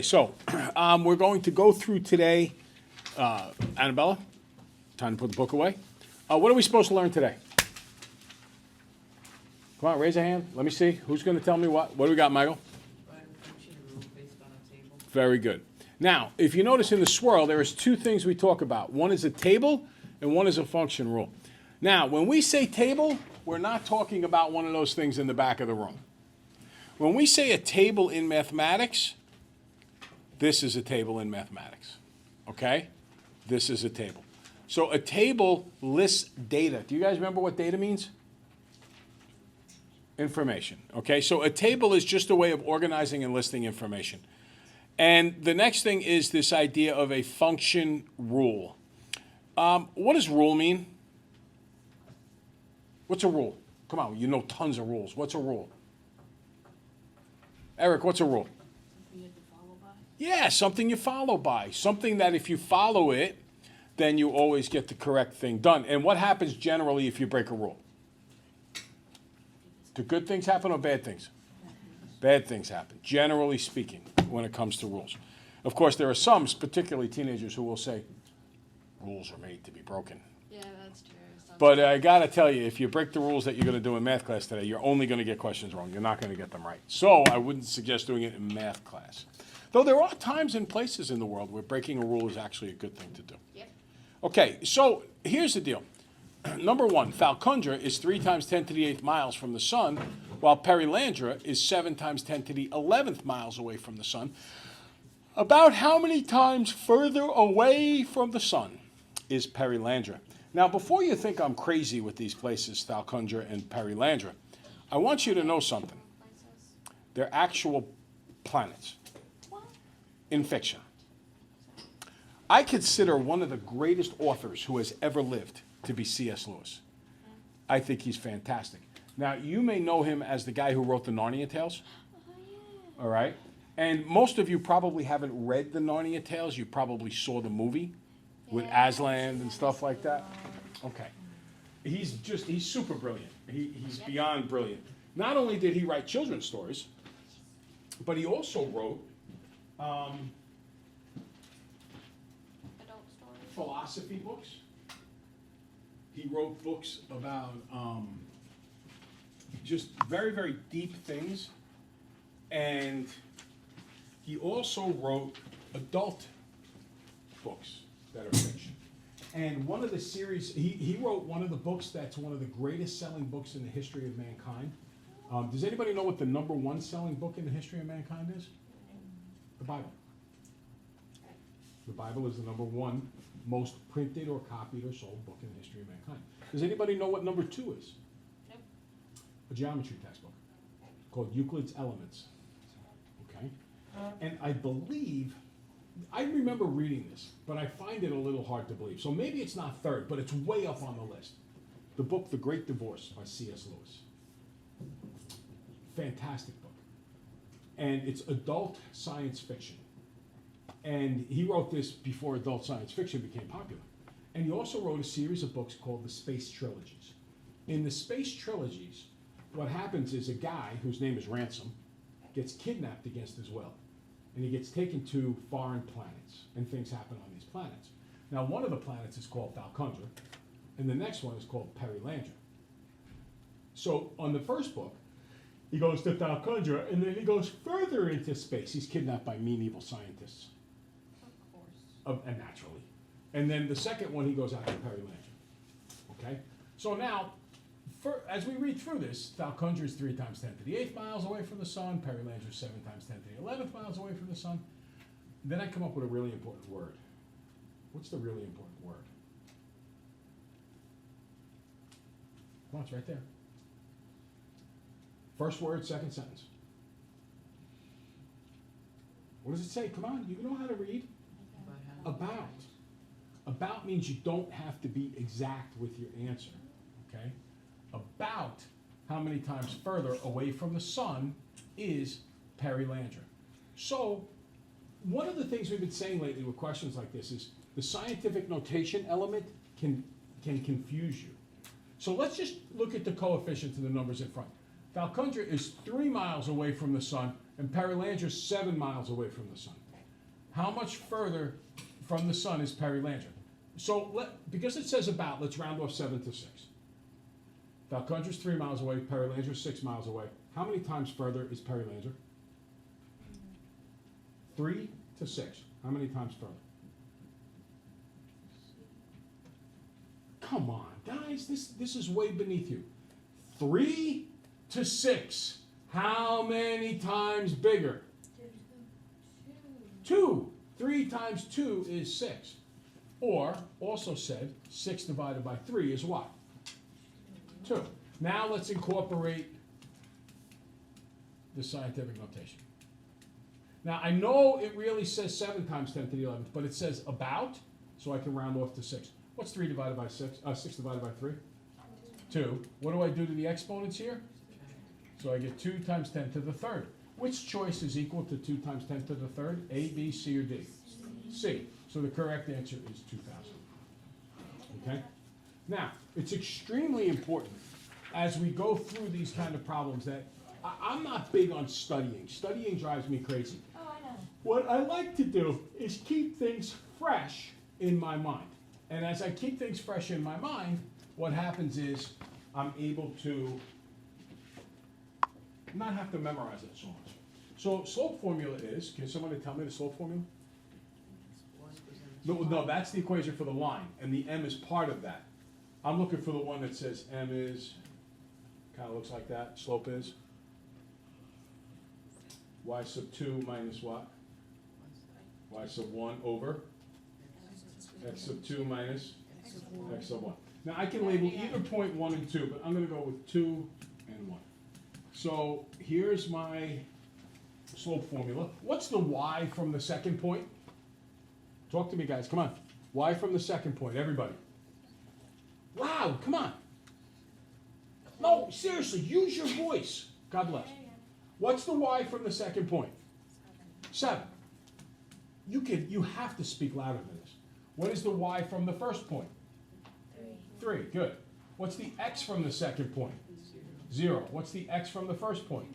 So, we're going to go through today, Annabella, time to put the book away. What are we supposed to learn today? Come on, raise a hand. Let me see. Who's going to tell me what? What do we got, Michael? Function rule based on a table. Very good. Now, if you notice in the swirl, there is two things we talk about. One is a table, and one is a function rule. Now, when we say table, we're not talking about one of those things in the back of the room. When we say a table in mathematics, this is a table in mathematics, okay? This is a table. So a table lists data. Do you guys remember what data means? Information, okay? So a table is just a way of organizing and listing information. And the next thing is this idea of a function rule. What does rule mean? What's a rule? Come on, you know tons of rules. What's a rule? Eric, what's a rule? Something you have to follow by. Yeah, something you follow by. Something that if you follow it, then you always get the correct thing done. And what happens generally if you break a rule? Do good things happen or bad things? Bad things happen, generally speaking, when it comes to rules. Of course, there are some, particularly teenagers, who will say, rules are made to be broken. Yeah, that's true. But I got to tell you, if you break the rules that you're going to do in math class today, you're only going to get questions wrong. You're not going to get them right. So I wouldn't suggest doing it in math class. Though there are times and places in the world where breaking a rule is actually a good thing to do. Yep. Okay, so here's the deal. Number one, Falcundra is 3 times 10 to the 8th miles from the sun, while Perilandra is 7 times 10 to the 11th miles away from the sun. About how many times further away from the sun is Perilandra? Now, before you think I'm crazy with these places, Falcundra and Perilandra, I want you to know something. They're actual planets in fiction. I consider one of the greatest authors who has ever lived to be C.S. Lewis. I think he's fantastic. Now, you may know him as the guy who wrote the Narnia Tales. All right? And most of you probably haven't read the Narnia Tales. You probably saw the movie with Aslan and stuff like that. Okay. He's super brilliant. He's beyond brilliant. Not only did he write children's stories, but he also wrote Adult stories. philosophy books. He wrote books about just very, very deep things. And he also wrote adult books that are fiction. And one of the series, he wrote one of the books that's one of the greatest selling books in the history of mankind. Does anybody know what the number one selling book in the history of mankind is? The Bible. The Bible is the number one most printed or copied or sold book in the history of mankind. Does anybody know what number 2 is? Nope. A geometry textbook called Euclid's Elements. Okay? And I believe, I remember reading this, but I find it a little hard to believe. So maybe it's not third, but it's way up on the list. The book, The Great Divorce by C.S. Lewis. Fantastic book. And it's adult science fiction. And he wrote this before adult science fiction became popular. And he also wrote a series of books called the Space Trilogies. In the Space Trilogies, what happens is a guy whose name is Ransom gets kidnapped against his will. And he gets taken to foreign planets, and things happen on these planets. Now, one of the planets is called Falcundra, and the next one is called Perilandra. So, on the first book, he goes to Falcundra, and then he goes further into space. He's kidnapped by mean, evil scientists. Of course. And naturally. And then the second one, he goes out to Perilandra. Okay? So now, as we read through this, Falcundra is 3 times 10 to the 8th miles away from the sun. Perilandra is 7 times 10 to the 11th miles away from the sun. Then I come up with a really important word. What's the really important word? Come on, it's right there. First word, second sentence. What does it say? Come on, you know how to read. About. About means you don't have to be exact with your answer, okay? About how many times further away from the sun is Perilandra. So, one of the things we've been saying lately with questions like this is the scientific notation element can confuse you. So let's just look at the coefficients and the numbers in front. Falcundra is 3 miles away from the sun, and Perilandra is 7 miles away from the sun. How much further from the sun is Perry Landra? So because it says about, let's round off 7 to 6. Falcondra's 3 miles away, Perry Landra's 6 miles away. How many times further is Perry Landra? 3 to 6. How many times further? Come on, guys, this is way beneath you. 3 to 6. How many times bigger? 2. 3 times 2 is 6. Or, also said, 6 divided by 3 is what? 2. Now let's incorporate the scientific notation. Now I know it really says 7 times 10 to the 11th, but it says about, so I can round off to 6. What's 3 divided by 6? 6 divided by 3? 2. What do I do to the exponents here? So I get 2 times 10 to the third. Which choice is equal to 2 times 10 to the third? A, B, C, or D? C. So the correct answer is 2,000. Okay? Now, it's extremely important as we go through these kind of problems that I'm not big on studying. Studying drives me crazy. Oh, I know. What I like to do is keep things fresh in my mind. And as I keep things fresh in my mind, what happens is I'm able to not have to memorize it so much. So slope formula is, can somebody tell me the slope formula? No, that's the equation for the line, and the m is part of that. I'm looking for the one that says m is, kind of looks like that, slope is y sub 2 minus what? Y sub 1 over x sub 2 minus x sub 1. Now I can label either point 1 and 2, but I'm going to go with 2 and 1. So here's my slope formula. What's the y from the second point? Talk to me, guys. Come on. Y from the second point. Everybody. Wow. Come on. No, seriously. Use your voice. God bless. What's the y from the second point? 7. You have to speak louder than this. What is the y from the first point? 3. Good. What's the x from the second point? 0. What's the x from the first point?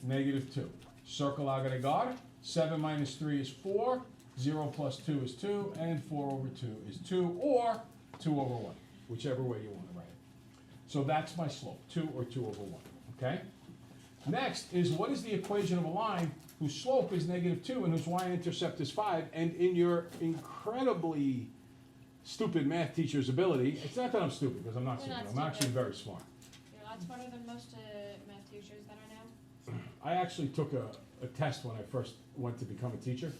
Negative 2. Circle agregar. 7 minus 3 is 4. 0 plus 2 is 2. And 4 over 2 is 2. Or 2 over 1. Whichever way you want to write it. So that's my slope. 2 or 2 over 1. Okay? Next is, what is the equation of a line whose slope is negative 2 and whose y-intercept is 5? And in your incredibly stupid math teacher's ability, it's not that I'm stupid, because I'm not You're stupid. not I'm actually stupid. very smart. You're a lot smarter than most math teachers that I know. I actually took a test when I first went to become a teacher.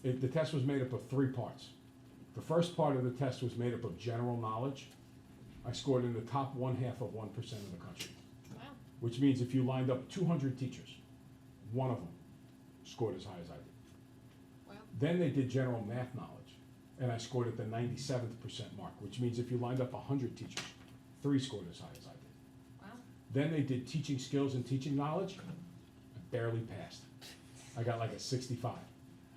The test was made up of 3 parts. The first part of the test was made up of general knowledge. I scored in the top 1/2 of 1% of the country. Wow. Which means if you lined up 200 teachers, one of them scored as high as I did. Wow. Then they did general math knowledge, and I scored at the 97th percent mark, which means if you lined up 100 teachers, 3 scored as high as I did. Wow. Then they did teaching skills and teaching knowledge. I barely passed. I got like a 65.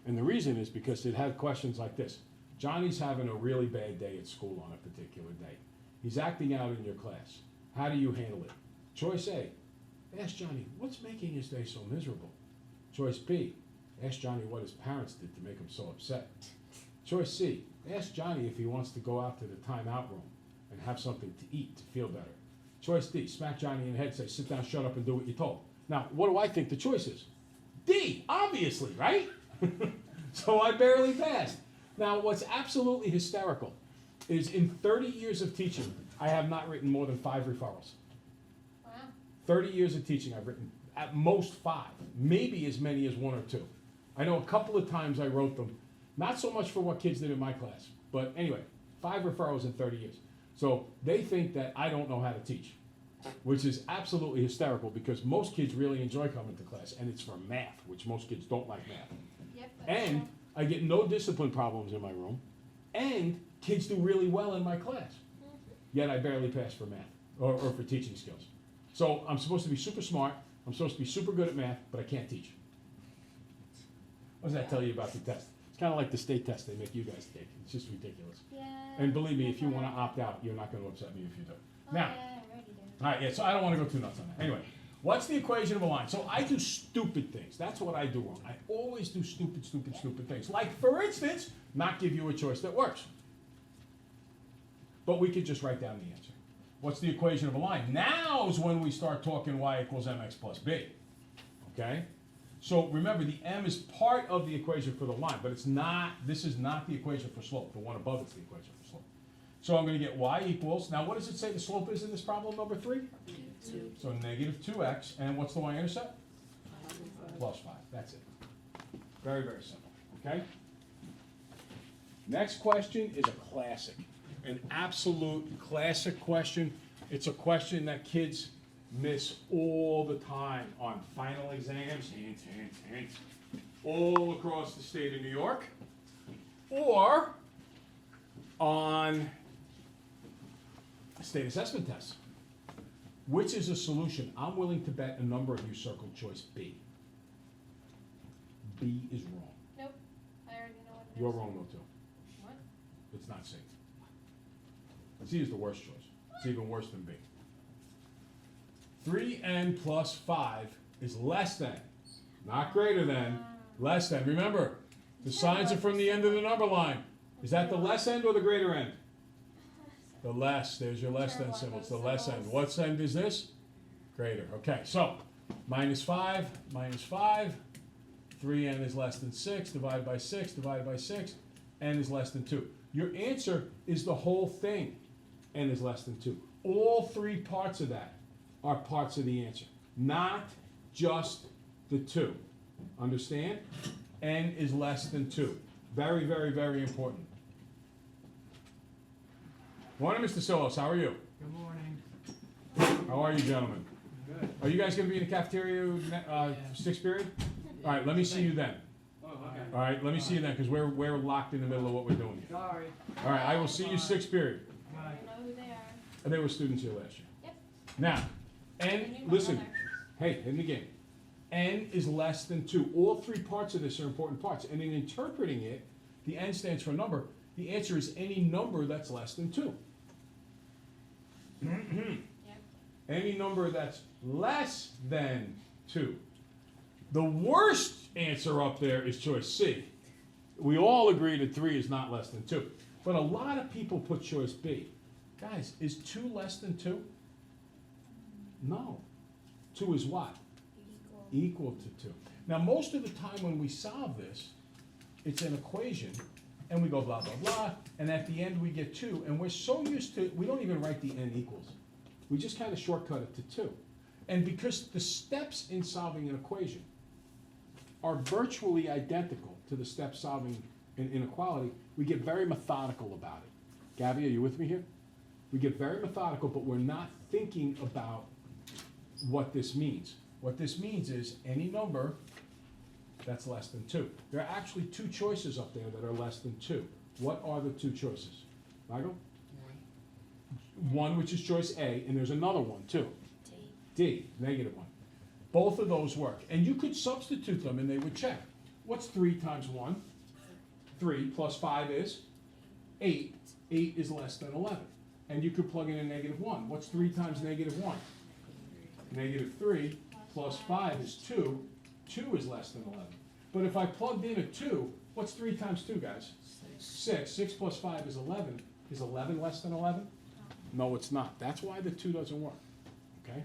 And the reason is because it had questions like this. Johnny's having a really bad day at school on a particular day. He's acting out in your class. How do you handle it? Choice A, ask Johnny, what's making his day so miserable? Choice B, ask Johnny what his parents did to make him so upset. Choice C, ask Johnny if he wants to go out to the timeout room and have something to eat to feel better. Choice D, smack Johnny in the head, say, sit down, shut up, and do what you're told. Now, what do I think the choice is? D, obviously, right? So I barely passed. Now, what's absolutely hysterical is in 30 years of teaching, I have not written more than 5 referrals. Wow. 30 years of teaching, I've written at most 5, maybe as many as 1 or 2. I know a couple of times I wrote them, not so much for what kids did in my class, but anyway, 5 referrals in 30 years. So they think that I don't know how to teach, which is absolutely hysterical because most kids really enjoy coming to class, and it's for math, which most kids don't like math. Yep. That's And true. I get no discipline problems in my room, and kids do really well in my class. Yet I barely pass for math or for teaching skills. So I'm supposed to be super smart, I'm supposed to be super good at math, but I can't teach. What does that tell you about the test? It's kind of like the state test they make you guys take. It's just ridiculous. Yeah. And believe me, if you want to opt out, you're not going to upset me if you do. Oh, Now, yeah, I already did. all right, yeah, so I don't want to go too nuts on that. Anyway, What's the equation of a line? So I do stupid things. That's what I do wrong. I always do stupid things. Like, for instance, not give you a choice that works. But we could just write down the answer. What's the equation of a line? Now is when we start talking y equals mx plus b. Okay? So remember, the m is part of the equation for the line, but it's not, this is not the equation for slope. The one above it's the equation for slope. So I'm going to get y equals, now what does it say the slope is in this problem number 3? 2. So negative 2x, and what's the y-intercept? Plus 5, that's it. Very, very simple, okay? Next question is a classic, an absolute classic question. It's a question that kids miss all the time on final exams, all across the state of New York, or on state assessment tests. Which is a solution? I'm willing to bet a number of you circled choice B. B is wrong. Nope, I already know what it is. You're wrong though too. What? It's not C. C is the worst choice. It's even worse than B. 3n plus 5 is less than, not greater than, less than. Remember, the signs are from the end of the number line. Is that the less end or the greater end? The less, there's your less than symbol, it's the less end. What end is this? Greater, okay, so, minus 5, 3n is less than 6, divided by 6, n is less than 2. Your answer is the whole thing, n is less than 2. All three parts of that are parts of the answer, not just the 2. Understand? N is less than 2. Very, very, very important. Morning, Mr. Solos. How are you? Good morning. How are you, gentlemen? Good. Are you guys going to be in the cafeteria sixth period? All right, let me see you then. Oh, okay. All right, let me see you then, because we're locked in the middle of what we're doing here. Sorry. All right, I will see you sixth period. I Bye. don't know who they are. And they were students here last year. Yep. Now, I n, knew my listen, mother. hey, in the game, n is less than 2. All three parts of this are important parts. And in interpreting it, the n stands for number. The answer is any number that's less than 2. Yep. Any number that's less than 2. The worst answer up there is choice C. We all agree that 3 is not less than 2. But a lot of people put choice B. Guys, is 2 less than 2? No. 2 is what? Equal. Equal to 2. Now, most of the time when we solve this, it's an equation, and we go blah, blah, blah, and at the end we get 2, and we're so used to, we don't even write the n equals. We just kind of shortcut it to 2. And because the steps in solving an equation are virtually identical to the steps solving an inequality, we get very methodical about it. Gabby, are you with me here? We get very methodical, but we're not thinking about what this means. What this means is any number that's less than 2. There are actually 2 choices up there that are less than 2. What are the 2 choices? Michael? 1, which is choice A, and there's another one too. D, negative 1. Both of those work. And you could substitute them and they would check. What's 3 times 1? 3 plus 5 is 8. 8 is less than 11. And you could plug in a negative 1. What's 3 times negative 1? Negative 3 plus 5 is 2. 2 is less than 11. But if I plugged in a 2, what's 3 times 2, guys? 6. 6 plus 5 is 11. Is 11 less than 11? No, it's not. That's why the 2 doesn't work. Okay?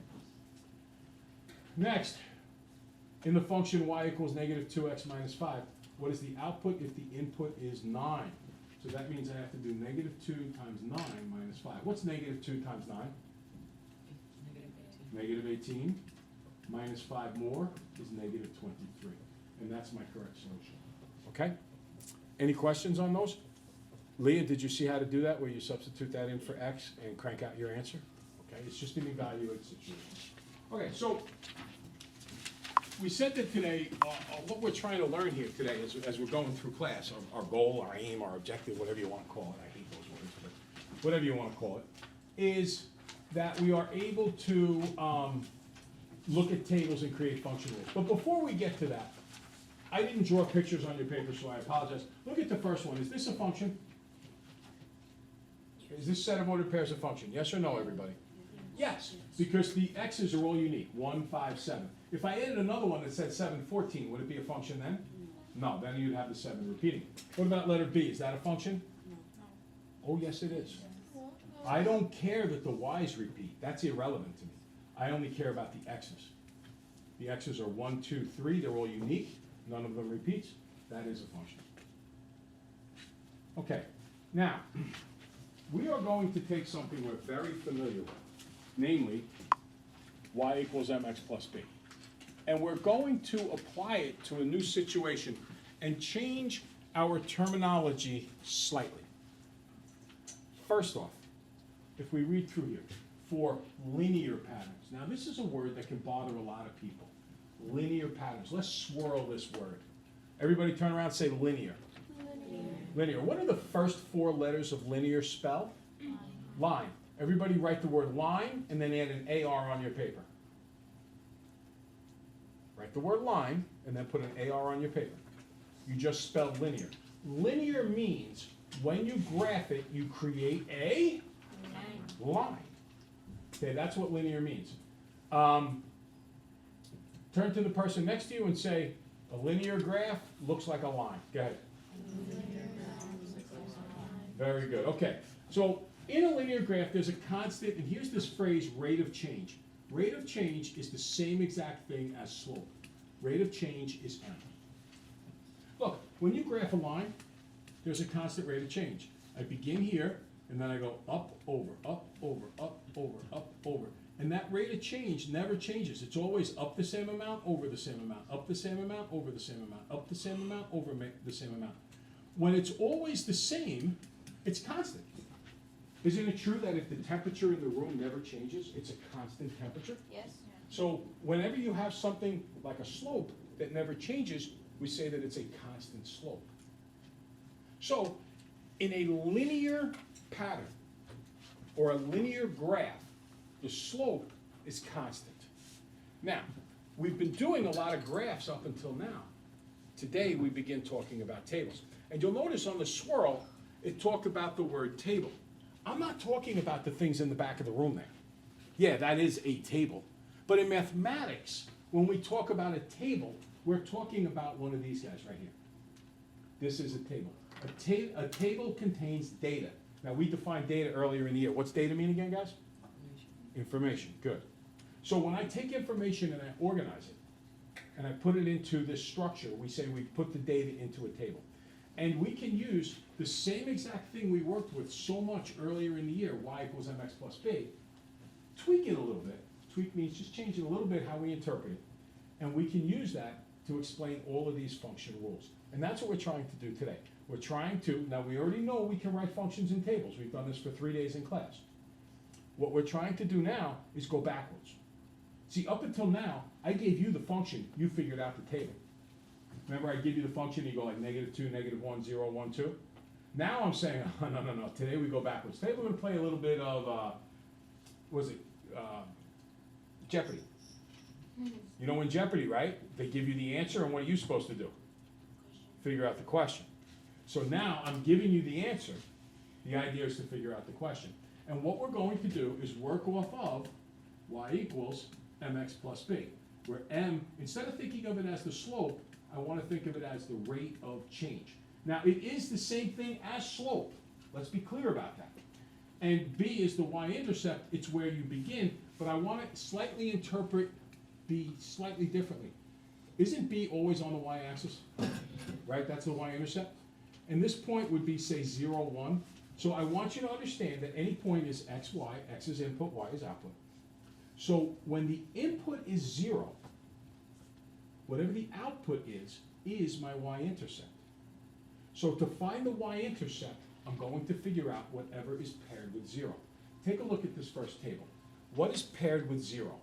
Next, in the function y equals negative 2x minus 5, what is the output if the input is 9? So that means I have to do negative 2 times 9 minus 5. What's negative 2 times 9? Negative 18. Negative 18 minus 5 more is negative 23. And that's my correct solution. Okay? Any questions on those? Leah, did you see how to do that, where you substitute that in for x and crank out your answer? Okay, it's just an evaluated situation. Okay, so we said that today, what we're trying to learn here today as we're going through class, our goal, our aim, our objective, whatever you want to call it, I hate those words, but whatever you want to call it, is that we are able to look at tables and create function rules. But before we get to that, I didn't draw pictures on your paper, so I apologize. Look at the first one. Is this a function? Is this set of ordered pairs a function? Yes or no, everybody? Yes, because the x's are all unique, 1, 5, 7. If I added another one that said 7, 14, would it be a function then? No, then you'd have the 7 repeating. What about letter B? Is that a function? Oh, yes, it is. I don't care that the y's repeat. That's irrelevant to me. I only care about the x's. The x's are 1, 2, 3. They're all unique. None of them repeats. That is a function. Okay, now, we are going to take something we're very familiar with, namely y equals mx plus b. And we're going to apply it to a new situation and change our terminology slightly. First off, if we read through here, for linear patterns. Now this is a word that can bother a lot of people. Linear patterns. Let's swirl this word. Everybody turn around and say linear. Linear. What are the first 4 letters of linear spell? Line. Everybody write the word line and then add an AR on your paper. Write the word line and then put an AR on your paper. You just spelled linear. Linear means when you graph it, you create a line. Okay, that's what linear means. Turn to the person next to you and say, a linear graph looks like a line. Go ahead. Very good. Okay, so in a linear graph, there's a constant, and here's this phrase, rate of change. Rate of change is the same exact thing as slope. Rate of change is m. Look, when you graph a line, there's a constant rate of change. I begin here, and then I go up, over, up, over, up, over, up, over. And that rate of change never changes. It's always up the same amount, over the same amount, up the same amount, over the same amount, up the same amount, over the same amount. When it's always the same, it's constant. Isn't it true that if the temperature in the room never changes, it's a constant temperature? Yes. So whenever you have something like a slope that never changes, we say that it's a constant slope. So in a linear pattern or a linear graph, the slope is constant. Now, we've been doing a lot of graphs up until now. Today we begin talking about tables. And you'll notice on the swirl, it talked about the word table. I'm not talking about the things in the back of the room there. Yeah, that is a table. But in mathematics, when we talk about a table, we're talking about one of these guys right here. This is a table. A table contains data. Now, we defined data earlier in the year. What's data mean again, guys? Information. Good. So when I take information and I organize it, and I put it into this structure, we say we put the data into a table. And we can use the same exact thing we worked with so much earlier in the year, y equals mx plus b, tweak it a little bit. Tweak means just changing a little bit how we interpret it. And we can use that to explain all of these function rules. And that's what we're trying to do today. We're trying to, now we already know we can write functions in tables. We've done this for 3 days in class. What we're trying to do now is go backwards. See, up until now, I gave you the function, you figured out the table. Remember, I give you the function, you go like -2, -1, 0, 1, 2. Now I'm saying, oh, no. Today we go backwards. Today we're going to play a little bit of, Jeopardy. You know in Jeopardy, right? They give you the answer, and what are you supposed to do? Figure out the question. So now I'm giving you the answer. The idea is to figure out the question. And what we're going to do is work off of y equals mx plus b, where m, instead of thinking of it as the slope, I want to think of it as the rate of change. Now, it is the same thing as slope. Let's be clear about that. And b is the y-intercept. It's where you begin, but I want to slightly interpret b slightly differently. Isn't b always on the y-axis? Right? That's the y-intercept. And this point would be, say, 0, 1. So I want you to understand that any point is x, y. X is input, y is output. So when the input is 0, whatever the output is my y-intercept. So to find the y-intercept, I'm going to figure out whatever is paired with 0. Take a look at this first table. What is paired with 0?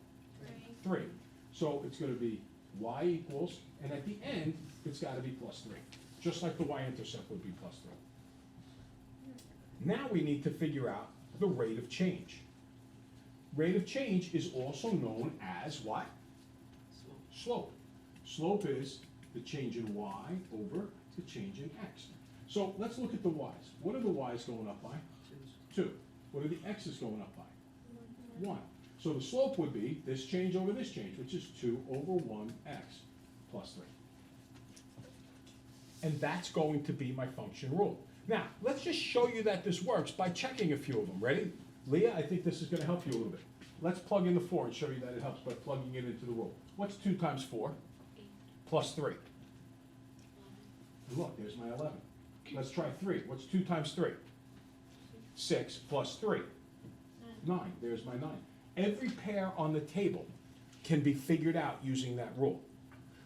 3. So it's going to be y equals, and at the end, it's got to be plus 3. Just like the y-intercept would be plus 3. Now we need to figure out the rate of change. Rate of change is also known as what? Slope. Slope is the change in y over the change in x. So let's look at the y's. What are the y's going up by? 2. What are the x's going up by? 1. So the slope would be this change over this change, which is 2 over 1x plus 3. And that's going to be my function rule. Now, let's just show you that this works by checking a few of them. Ready? Leah, I think this is going to help you a little bit. Let's plug in the 4 and show you that it helps by plugging it into the rule. What's 2 times 4? Plus 3. Look, there's my 11. Let's try 3. What's 2 times 3? 6 plus 3. 9. There's my 9. Every pair on the table can be figured out using that rule.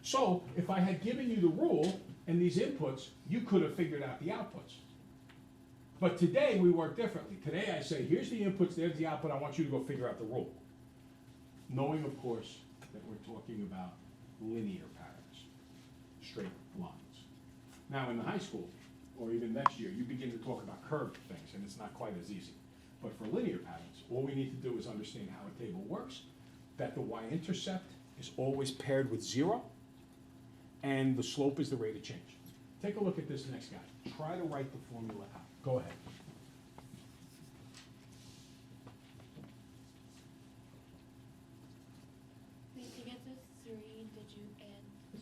So, if I had given you the rule and these inputs, you could have figured out the outputs. But today, we work differently. Today, I say, here's the inputs, there's the output, I want you to go figure out the rule. Knowing, of course, that we're talking about linear patterns, straight lines. Now, in the high school, or even next year, you begin to talk about curved things, and it's not quite as easy. But for linear patterns, all we need to do is understand how a table works, that the y-intercept is always paired with 0, and the slope is the rate of change. Take a look at this next guy. Try to write the formula out. Go ahead. Wait, to get to 3, did you add 2?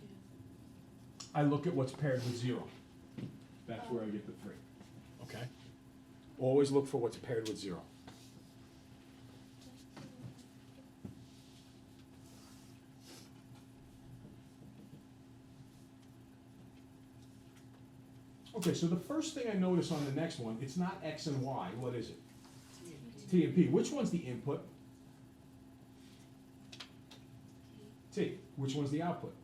I look at what's paired with 0. That's where I get the 3. Okay? Always look for what's paired with 0. Okay, so the first thing I notice on the next one, it's not x and y. What is it? T and P. Which one's the input? T. Which one's the output?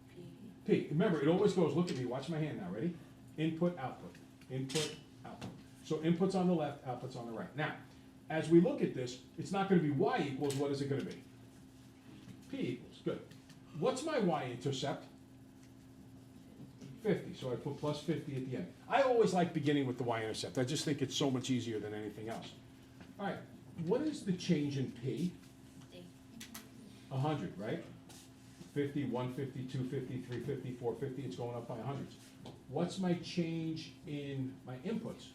P. Remember, it always goes, look at me, watch my hand now, ready? Input, output. Input, output. So input's on the left, output's on the right. Now, as we look at this, it's not going to be y equals, what is it going to be? P equals, good. What's my y-intercept? 50, so I put plus 50 at the end. I always like beginning with the y-intercept. I just think it's so much easier than anything else. All right, what is the change in P? 100, right? 50, 150, 250, 350, 450, it's going up by hundreds. What's my change in my inputs?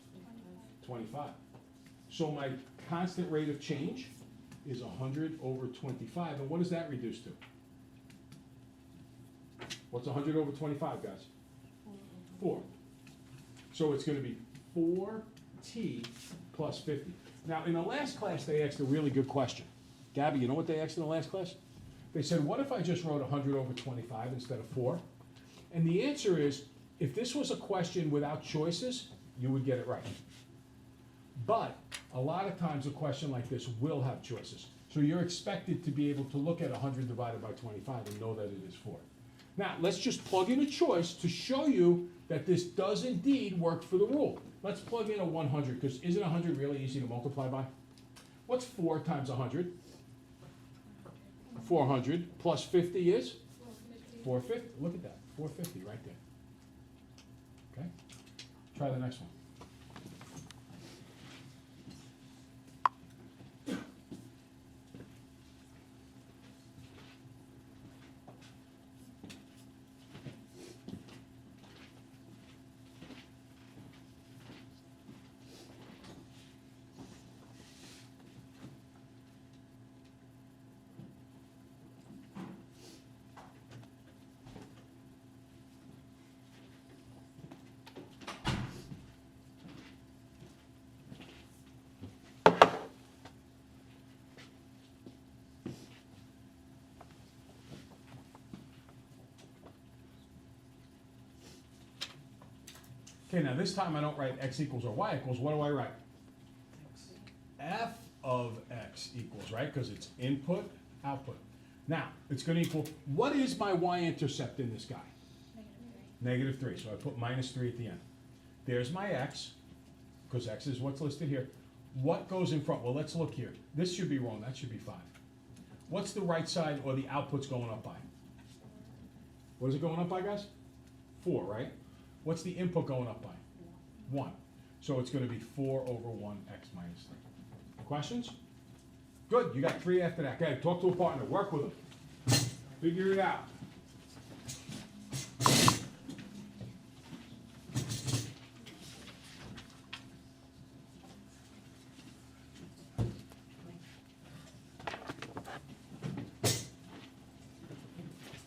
25. So my constant rate of change is 100 over 25, and what does that reduce to? What's 100 over 25, guys? 4. So it's going to be 4t plus 50. Now, in the last class, they asked a really good question. Gabby, you know what they asked in the last class? They said, what if I just wrote 100 over 25 instead of 4? And the answer is, if this was a question without choices, you would get it right. But a lot of times a question like this will have choices. So you're expected to be able to look at 100 divided by 25 and know that it is 4. Now, let's just plug in a choice to show you that this does indeed work for the rule. Let's plug in a 100, because isn't 100 really easy to multiply by? What's 4 times 100? 400 plus 50 is? 450. Look at that, 450 right there. Okay? Try the next one. Okay, now this time I don't write x equals or y equals. What do I write? F of x equals, right? Because it's input, output. Now, it's going to equal, what is my y-intercept in this guy? Negative 3. So I put minus 3 at the end. There's my x, because x is what's listed here. What goes in front? Well, let's look here. This should be wrong. That should be 5. What's the right side or the output's going up by? What is it going up by, guys? 4, right? What's the input going up by? 1. So it's going to be 4 over 1x minus 3. Questions? Good. You got 3 after that. Okay, talk to a partner. Work with them. Figure it out.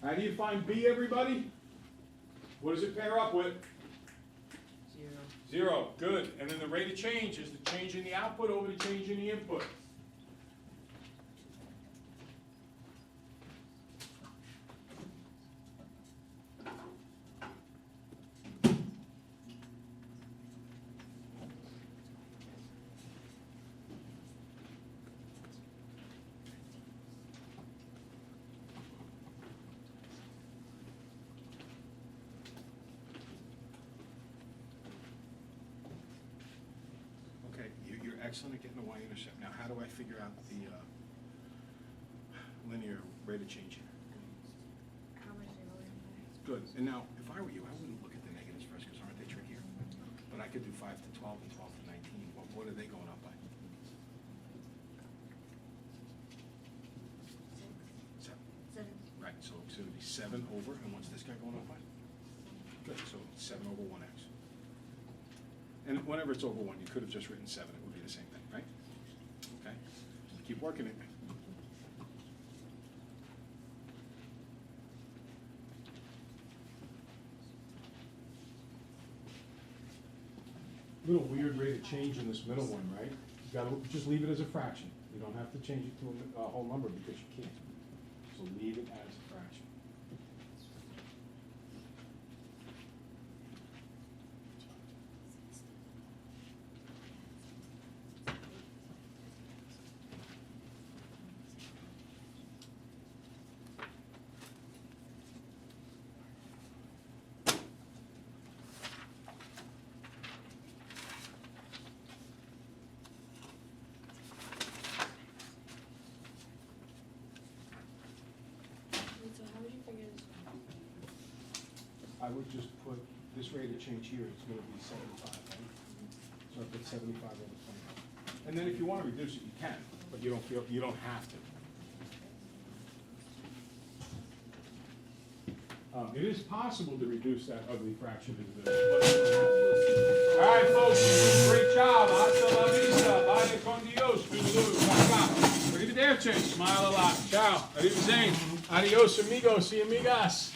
How do you find B, everybody? What does it pair up with? 0. 0, good. And then the rate of change is the change in the output over the change in the input. Okay, you're excellent at getting the y-intercept. Now, how do I figure out the linear rate of change here? How much they were in there? Good. And now, if I were you, I wouldn't look at the negatives first, because aren't they trickier? But I could do 5 to 12 and 12 to 19. What are they going up by? 7. 7. Right, so it's going to be 7 over, and what's this guy going up by? Good, so 7 over 1x. And whenever it's over 1, you could have just written 7. It would be the same thing, right? Okay? Keep working it. Little weird rate of change in this middle one, right? You gotta just leave it as a fraction. You don't have to change it to a whole number because you can't. So leave it as a fraction. Wait, so how would you figure this one? I would just put this rate of change here, it's gonna be 75, right? So I put 75 over 25. And then if you wanna reduce it, you can, but you don't have to. It is possible to reduce that ugly fraction into this, but you don't have to. All right, folks, you did a great job. Hasta la vista. Vaya con Dios. Arrivederci. Smile a lot. Ciao. Arrivederci. Adios, amigos y amigas.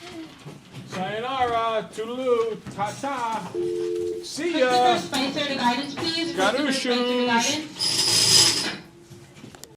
Sayonara. Toodaloo. Ta-ta. See ya. Christopher Spicer, the guidance, please. Christopher Garushus. Spicer, the guidance.